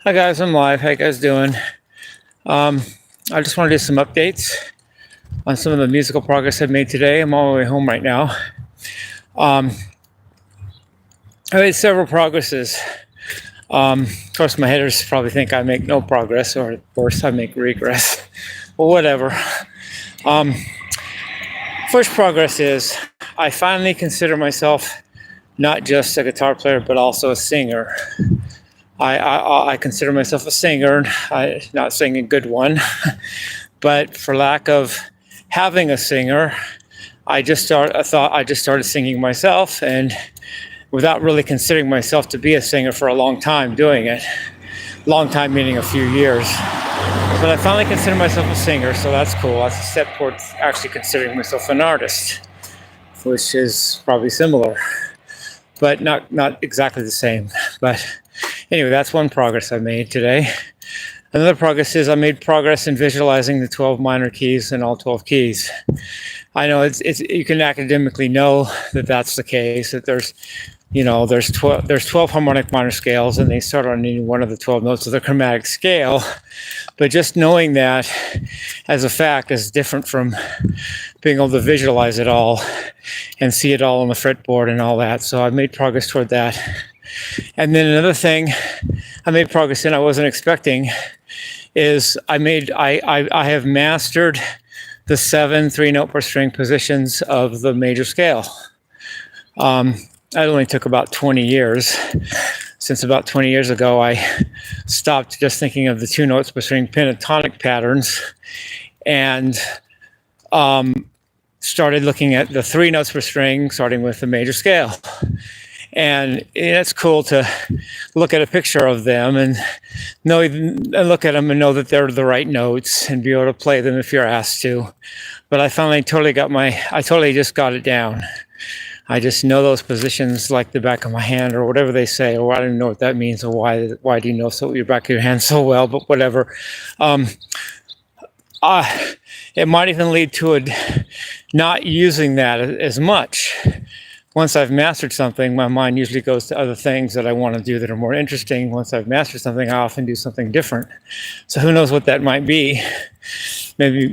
Hi guys, I'm live. How you guys doing? Um, I just want to do some updates on some of the musical progress I've made today. I'm all the way home right now. Um, I made several progresses. Of course, my haters probably think I make no progress, or worse, I make regress. Well, whatever. Um, First progress is I finally consider myself not just a guitar player, but also a singer. I consider myself a singer. I'm not saying a good one, but for lack of having a singer, I thought I just started singing myself, and without really considering myself to be a singer for a long time doing it. Long time meaning a few years. But I finally consider myself a singer, so that's cool. That's a step towards actually considering myself an artist, which is probably similar, but not exactly the same. But anyway, that's one progress I made today. Another progress is I made progress in visualizing the 12 minor keys and all 12 keys. I know it's you can academically know that that's the case, that there's 12 harmonic minor scales, and they start on any one of the 12 notes of the chromatic scale. But just knowing that as a fact is different from being able to visualize it all and see it all on the fretboard and all that. So I made progress toward that. And then another thing I made progress in I wasn't expecting is I have mastered the 7 3-note per string positions of the major scale. It only took about 20 years. Since about 20 years ago, I stopped just thinking of the 2 notes per string pentatonic patterns and started looking at the 3 notes per string, starting with the major scale. And it's cool to look at a picture of them and look at them and know that they're the right notes and be able to play them if you're asked to. But I finally totally just got it down. I just know those positions like the back of my hand, or whatever they say, or I don't even know what that means, or why do you know your back of your hand so well? But whatever. It might even lead to not using that as much. Once I've mastered something, my mind usually goes to other things that I want to do that are more interesting. Once I've mastered something, I often do something different. So who knows what that might be? Maybe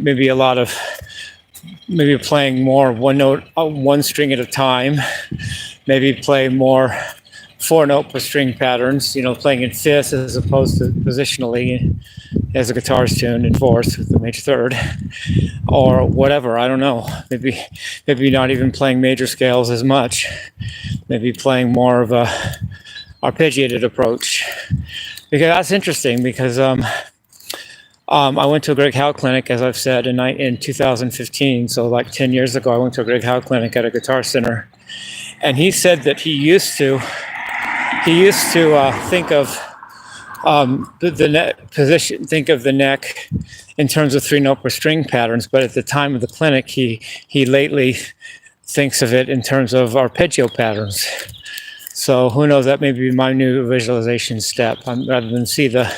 playing more one note, one string at a time. Maybe play more 4-note per string patterns, playing in fifths as opposed to positionally as a guitar's tuned in fourths with the major third, or whatever. I don't know. Maybe not even playing major scales as much. Maybe playing more of a arpeggiated approach, because that's interesting. Because I went to a Greg Howe clinic, as I've said, in 2015. So like 10 years ago, I went to a Greg Howe clinic at a Guitar Center, and he said that he used to think of the neck position, think of the neck in terms of 3-note per string patterns. But at the time of the clinic, he lately thinks of it in terms of arpeggio patterns. So who knows? That may be my new visualization step. Rather than see the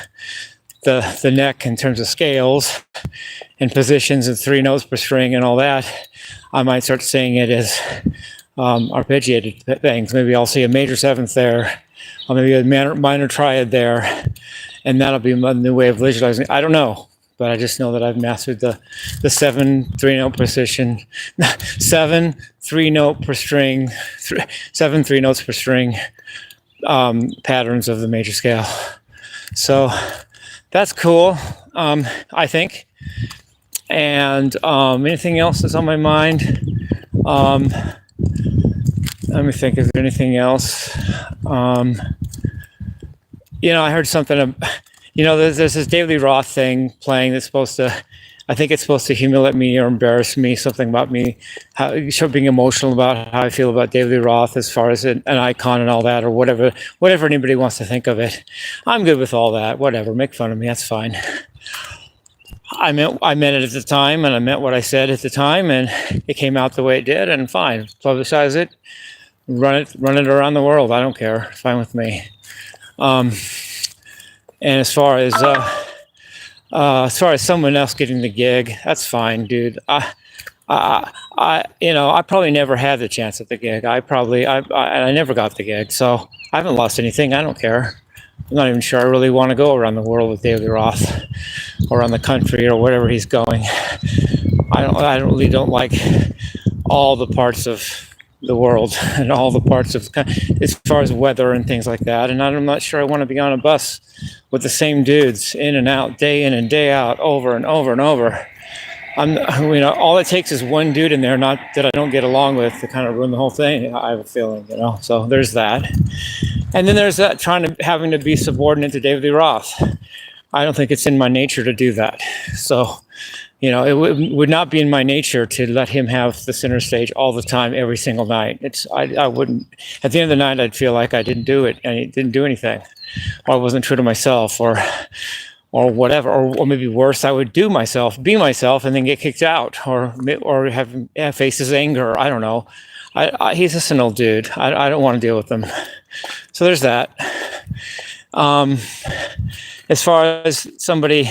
neck in terms of scales and positions and 3 notes per string and all that, I might start seeing it as arpeggiated things. Maybe I'll see a major 7th there, or maybe a minor triad there, and that'll be my new way of visualizing. I don't know, but I just know that I've mastered the 7 3-note position, 7 3-note per string, 7 3 notes per string patterns of the major scale. So that's cool, I think. And anything else that's on my mind? Let me think. Is there anything else? I heard something. There's this David Lee Roth thing playing that's I think it's supposed to humiliate me or embarrass me. Something about me, being emotional about how I feel about David Lee Roth as far as an icon and all that, or whatever anybody wants to think of it. I'm good with all that. Whatever, make fun of me. That's fine. I meant it at the time, and I meant what I said at the time, and it came out the way it did, and fine. Publicize it, run it around the world. I don't care. Fine with me. And as far as someone else getting the gig, that's fine, dude. I probably never had the chance at the gig. I never got the gig, so I haven't lost anything. I don't care. I'm not even sure I really want to go around the world with David Roth, or around the country, or wherever he's going. I really don't like all the parts of the world and all the parts of, as far as weather and things like that. And I'm not sure I want to be on a bus with the same dudes in and out, day in and day out, over and over and over. All it takes is one dude in there, not that I don't get along with, to kind of ruin the whole thing. I have a feeling, So there's that. And then there's that having to be subordinate to David Lee Roth. I don't think it's in my nature to do that. So, it would not be in my nature to let him have the center stage all the time, every single night. I wouldn't. At the end of the night, I'd feel like I didn't do it, and it didn't do anything, or I wasn't true to myself, or whatever, or maybe worse, I would be myself, and then get kicked out, or have face his anger. I don't know. He's just an old dude. I don't want to deal with him. So there's that. As far as somebody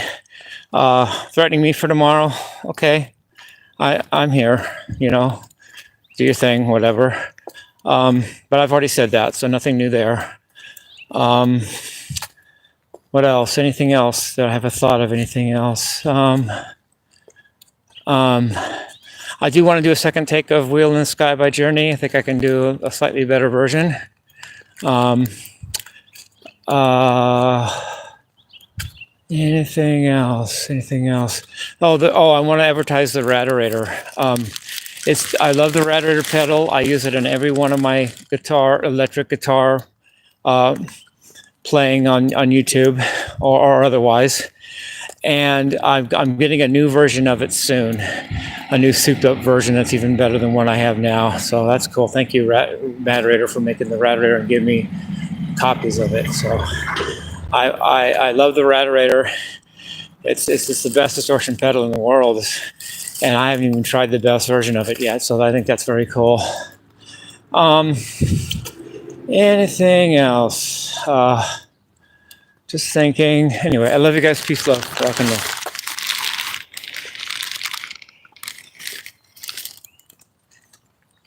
threatening me for tomorrow, okay, I'm here. Do your thing, whatever. But I've already said that, so nothing new there. What else? Anything else that I haven't thought of? Anything else? I do want to do a second take of Wheel in the Sky by Journey. I think I can do a slightly better version. Anything else? I want to advertise the Raderator. I love the Raderator pedal. I use it in every one of my electric guitar playing on YouTube or otherwise. And I'm getting a new version of it soon, a new souped up version that's even better than one I have now. So that's cool. Thank you, Raderator, for making the Raderator and giving me copies of it. So I love the Raderator. It's just the best distortion pedal in the world, and I haven't even tried the best version of it yet. So I think that's very cool. Anything else? Just thinking. Anyway, I love you guys. Peace, love, rock and roll.